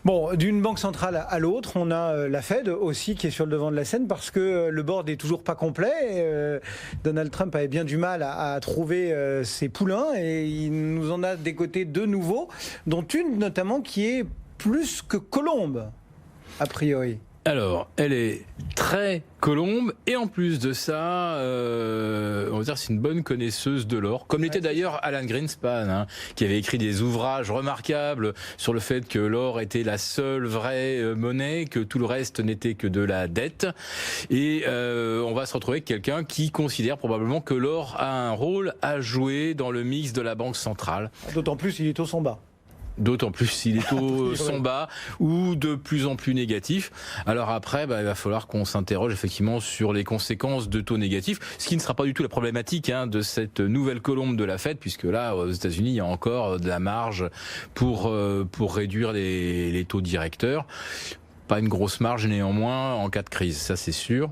Bon, d'une banque centrale à l'autre, on a la Fed aussi qui est sur le devant de la scène parce que le board n'est toujours pas complet. Donald Trump avait bien du mal à trouver ses poulains et il nous en a décoté deux nouveaux, dont une notamment qui est plus que colombe, a priori. Alors, elle est très colombe et en plus de ça, on va dire c'est une bonne connaisseuse de l'or, comme l'était d'ailleurs Alan Greenspan, qui avait écrit des ouvrages remarquables sur le fait que l'or était la seule vraie monnaie, que tout le reste n'était que de la dette. Et on va se retrouver avec quelqu'un qui considère probablement que l'or a un rôle à jouer dans le mix de la banque centrale. D'autant plus, il est au son bas. D'autant plus s'il est au son bas ou de plus en plus négatif. Alors après, il va falloir qu'on s'interroge effectivement sur les conséquences de taux négatifs, ce qui ne sera pas du tout la problématique de cette nouvelle colombe de la Fed, puisque là, aux États-Unis, il y a encore de la marge pour réduire les taux directeurs. Pas une grosse marge néanmoins en cas de crise, ça c'est sûr.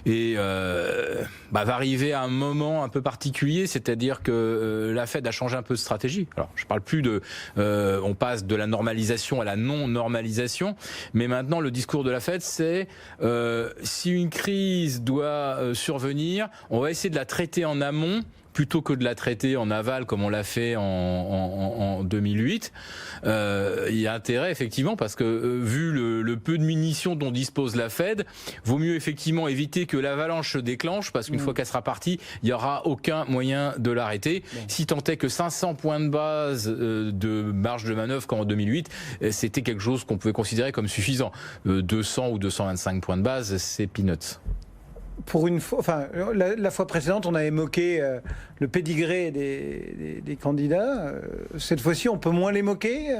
Et va arriver à un moment un peu particulier, c'est-à-dire que la Fed a changé un peu de stratégie. Alors je parle plus de, on passe de la normalisation à la non-normalisation, mais maintenant le discours de la Fed c'est si une crise doit survenir, on va essayer de la traiter en amont plutôt que de la traiter en aval comme on l'a fait en 2008. Il y a intérêt effectivement parce que vu le peu de munitions dont dispose la Fed, vaut mieux effectivement éviter que l'avalanche se déclenche parce qu'une fois qu'elle sera partie, il n'y aura aucun moyen de l'arrêter. Si tant est que 500 points de base de marge de manœuvre comme en 2008, c'était quelque chose qu'on pouvait considérer comme suffisant. 200 ou 225 points de base, c'est peanuts. Pour une fois, enfin, la fois précédente, on avait moqué le pédigré des candidats. Cette fois-ci, on peut moins les moquer.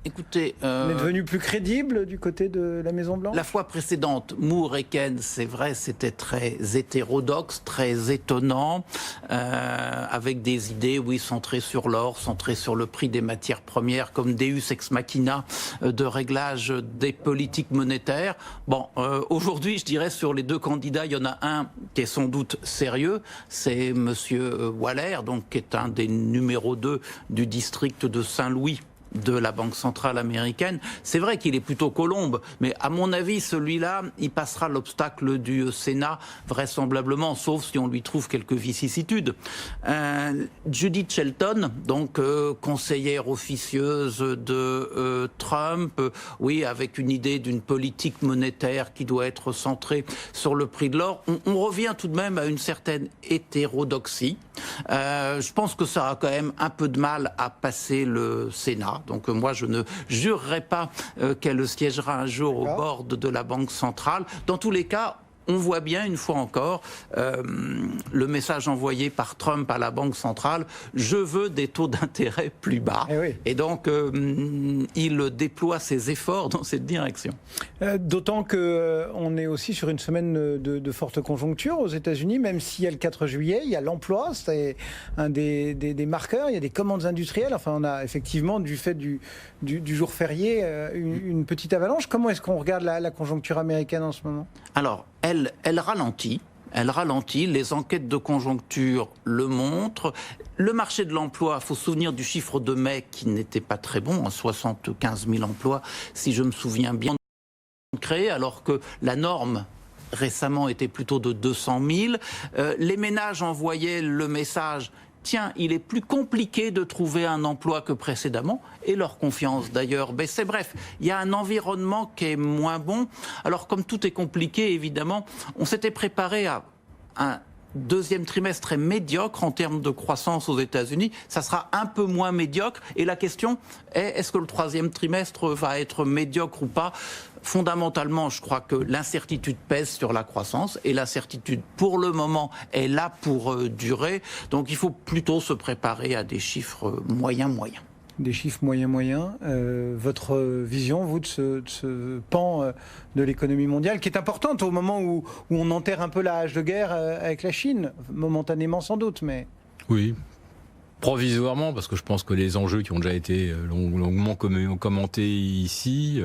Écoutez, on est devenu plus crédible du côté de la Maison-Blanche. La fois précédente, Moore et Keynes, c'est vrai, c'était très hétérodoxe, très étonnant, avec des idées, oui, centrées sur l'or, centrées sur le prix des matières premières, comme Deus ex machina de réglage des politiques monétaires. Bon, aujourd'hui, je dirais, sur les deux candidats, il y en a un qui est sans doute sérieux, c'est Monsieur Waller, donc qui est un des numéros 2 du district de Saint-Louis de la Banque centrale américaine. C'est vrai qu'il est plutôt colombe, mais à mon avis, celui-là, il passera l'obstacle du Sénat, vraisemblablement, sauf si on lui trouve quelques vicissitudes. Judith Shelton, donc conseillère officieuse de Trump, oui, avec une idée d'une politique monétaire qui doit être centrée sur le prix de l'or. On revient tout de même à une certaine hétérodoxie. Je pense que ça aura quand même un peu de mal à passer le Sénat. Donc moi, je ne jurerai pas qu'elle siégera un jour au board de la Banque centrale. Dans tous les cas, on voit bien, une fois encore, le message envoyé par Trump à la Banque centrale, je veux des taux d'intérêt plus bas. Et donc, il déploie ses efforts dans cette direction. D'autant qu'on est aussi sur une semaine de forte conjoncture aux États-Unis, même s'il y a le 4 juillet, il y a l'emploi, c'est un des marqueurs, il y a des commandes industrielles. Enfin, on a effectivement, du fait du jour férié, une petite avalanche. Comment est-ce qu'on regarde la conjoncture américaine en ce moment ? Alors, elle ralentit. Elle ralentit, les enquêtes de conjoncture le montrent. Le marché de l'emploi, il faut se souvenir du chiffre de mai qui n'était pas très bon, 75 000 emplois, si je me souviens bien, créés, alors que la norme récemment était plutôt de 200 000. Les ménages envoyaient le message: tiens, il est plus compliqué de trouver un emploi que précédemment, et leur confiance d'ailleurs baissait. Bref, il y a un environnement qui est moins bon. Alors comme tout est compliqué, évidemment, on s'était préparé à un deuxième trimestre très médiocre en termes de croissance aux États-Unis. Ça sera un peu moins médiocre. Et la question est, est-ce que le troisième trimestre va être médiocre ou pas ? Fondamentalement, je crois que l'incertitude pèse sur la croissance et l'incertitude, pour le moment, est là pour durer. Donc il faut plutôt se préparer à des chiffres moyens. Des chiffres moyens. Votre vision, vous, de ce pan de l'économie mondiale, qui est importante au moment où on enterre un peu la hache de guerre avec la Chine, momentanément sans doute, mais... Oui. Provisoirement, parce que je pense que les enjeux qui ont déjà été longuement commentés ici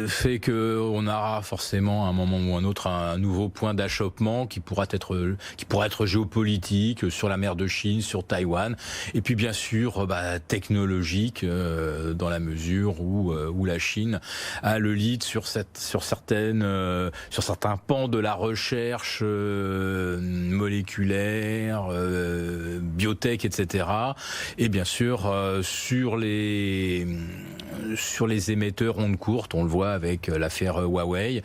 fait que on aura forcément à un moment ou un autre un nouveau point d'achoppement qui pourra être géopolitique sur la mer de Chine, sur Taïwan, et puis bien sûr technologique dans la mesure où la Chine a le lead sur certains pans de la recherche moléculaire, biotech, etc. Et bien sûr sur les émetteurs ondes courtes, on le voit avec l'affaire Huawei.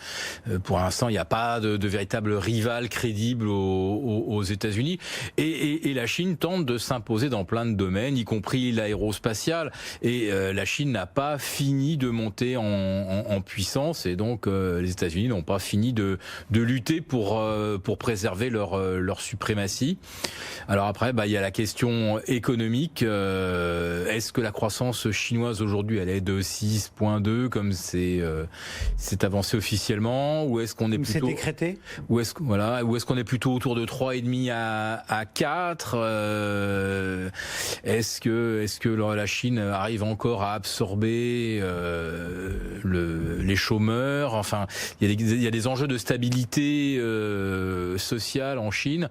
Pour l'instant, il n'y a pas de véritable rival crédible aux États-Unis. Et la Chine tente de s'imposer dans plein de domaines, y compris l'aérospatial. Et la Chine n'a pas fini de monter en puissance, et donc les États-Unis n'ont pas fini de lutter pour préserver leur suprématie. Alors après, il y a la question économique. Est-ce que la croissance chinoise aujourd'hui, elle est de 6,2 comme c'est avancé officiellement, ou est-ce qu'on est plutôt, c'est décrété, ou est-ce qu'on est plutôt autour de 3,5 à 4? Est-ce que la Chine arrive encore à absorber les chômeurs? Enfin, il y a des enjeux de stabilité sociale en Chine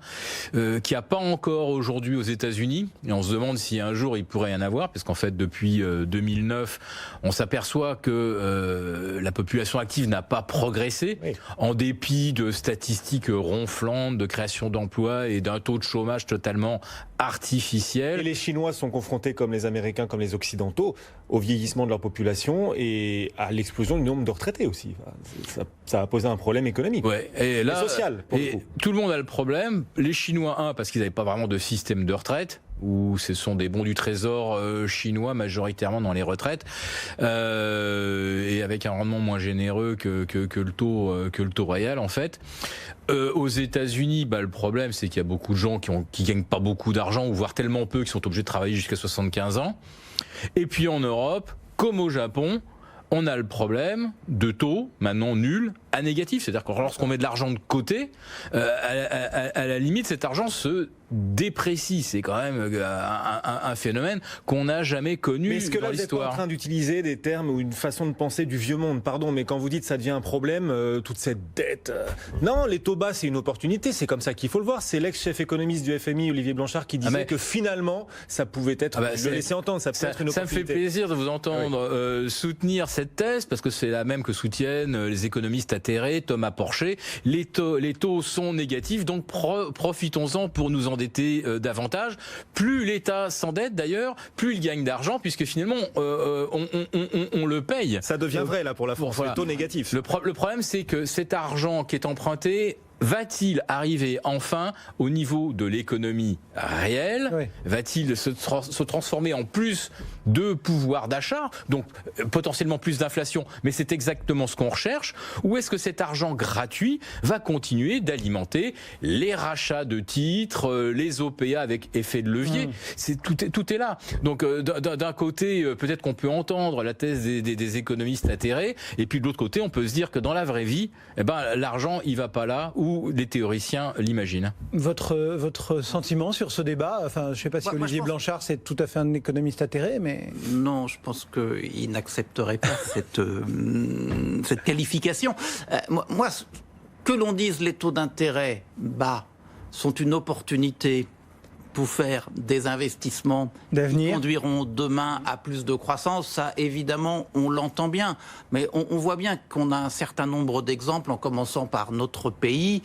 qu'il n'y a pas encore aujourd'hui aux États-Unis. Et on se demande si un jour il pourrait y en avoir, parce qu'en fait depuis 2009, on s'aperçoit que la population active n'a pas progressé, oui, en dépit de statistiques ronflantes de création d'emplois et d'un taux de chômage totalement artificiel. Et les Chinois sont confrontés, comme les Américains, comme les Occidentaux, au vieillissement de leur population et à l'explosion du nombre de retraités aussi. Ça a posé un problème économique, et social. Tout le monde a le problème. Les Chinois, parce qu'ils n'avaient pas vraiment de système de retraite, où ce sont des bons du trésor chinois majoritairement dans les retraites, et avec un rendement moins généreux que le taux réel en fait. Aux États-Unis, le problème c'est qu'il y a beaucoup de gens qui gagnent pas beaucoup d'argent, ou voire tellement peu, qui sont obligés de travailler jusqu'à 75 ans. Et puis en Europe, comme au Japon, on a le problème de taux maintenant nul à négatif. C'est-à-dire que lorsqu'on met de l'argent de côté, à la limite, cet argent se déprécie. C'est quand même un phénomène qu'on n'a jamais connu dans l'histoire. Mais est-ce que là, vous êtes en train d'utiliser des termes ou une façon de penser du vieux monde? Pardon, mais quand vous dites ça devient un problème, toute cette dette... Non, les taux bas, c'est une opportunité. C'est comme ça qu'il faut le voir. C'est l'ex-chef économiste du FMI, Olivier Blanchard, qui disait que finalement, ça pouvait être... je le laissais entendre, ça peut être une opportunité. Ça me fait plaisir de vous entendre soutenir cette thèse, parce que c'est la même que soutiennent les économistes atterrés, Thomas Porcher. Les taux sont négatifs, donc profitons-en pour nous endetter davantage. Plus l'État s'endette d'ailleurs, plus il gagne d'argent, puisque finalement on le paye. Ça devient vrai là pour la France, les taux négatifs. Le problème, c'est que cet argent qui est emprunté, va-t-il arriver enfin au niveau de l'économie réelle? Oui. Va-t-il se transformer en plus de pouvoir d'achat, donc potentiellement plus d'inflation, mais c'est exactement ce qu'on recherche? Ou est-ce que cet argent gratuit va continuer d'alimenter les rachats de titres, les OPA avec effet de levier? Tout est là. Donc d'un côté, peut-être qu'on peut entendre la thèse des économistes atterrés, et puis de l'autre côté, on peut se dire que dans la vraie vie, l'argent, il va pas là où les théoriciens l'imaginent. Votre sentiment sur ce débat? Enfin, je ne sais pas si Olivier Blanchard, c'est tout à fait un économiste atterré, mais... Non, je pense qu'il n'accepterait pas cette qualification. Moi, que l'on dise les taux d'intérêt bas sont une opportunité pour faire des investissements qui conduiront demain à plus de croissance, ça évidemment on l'entend bien, mais on voit bien qu'on a un certain nombre d'exemples, en commençant par notre pays,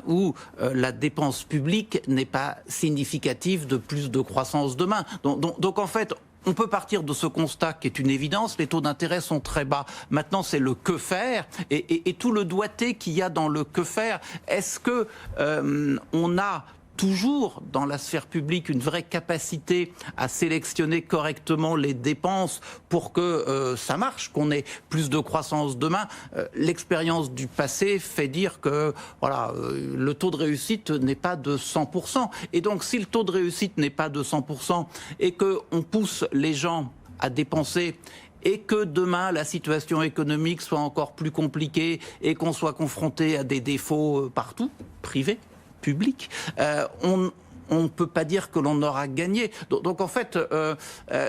où la dépense publique n'est pas significative de plus de croissance demain. Donc en fait, on peut partir de ce constat qui est une évidence, les taux d'intérêt sont très bas. Maintenant, c'est le que faire et tout le doigté qu'il y a dans le que faire. Est-ce que on a toujours dans la sphère publique une vraie capacité à sélectionner correctement les dépenses pour que ça marche, qu'on ait plus de croissance demain? L'expérience du passé fait dire que le taux de réussite n'est pas de 100%. Et donc si le taux de réussite n'est pas de 100% et qu'on pousse les gens à dépenser, et que demain la situation économique soit encore plus compliquée et qu'on soit confronté à des défauts partout, privés, public, on ne peut pas dire que l'on aura gagné. Donc en fait,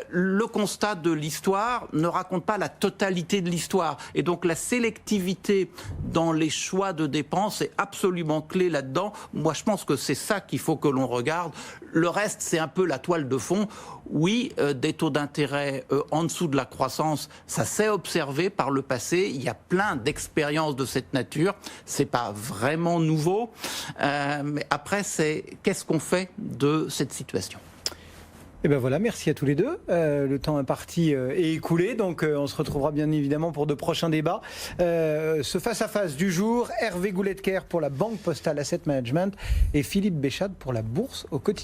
le constat de l'histoire ne raconte pas la totalité de l'histoire. Et donc la sélectivité dans les choix de dépenses est absolument clé là-dedans. Moi, je pense que c'est ça qu'il faut que l'on regarde. Le reste, c'est un peu la toile de fond. Oui, des taux d'intérêt en dessous de la croissance, ça s'est observé par le passé. Il y a plein d'expériences de cette nature. C'est pas vraiment nouveau. Mais après, c'est qu'est-ce qu'on fait de cette situation ? Et ben voilà, merci à tous les deux. Le temps imparti est écoulé, donc on se retrouvera bien évidemment pour de prochains débats. Ce face-à-face du jour, Hervé Goulet-Quer pour la Banque Postale Asset Management et Philippe Béchade pour la Bourse au quotidien.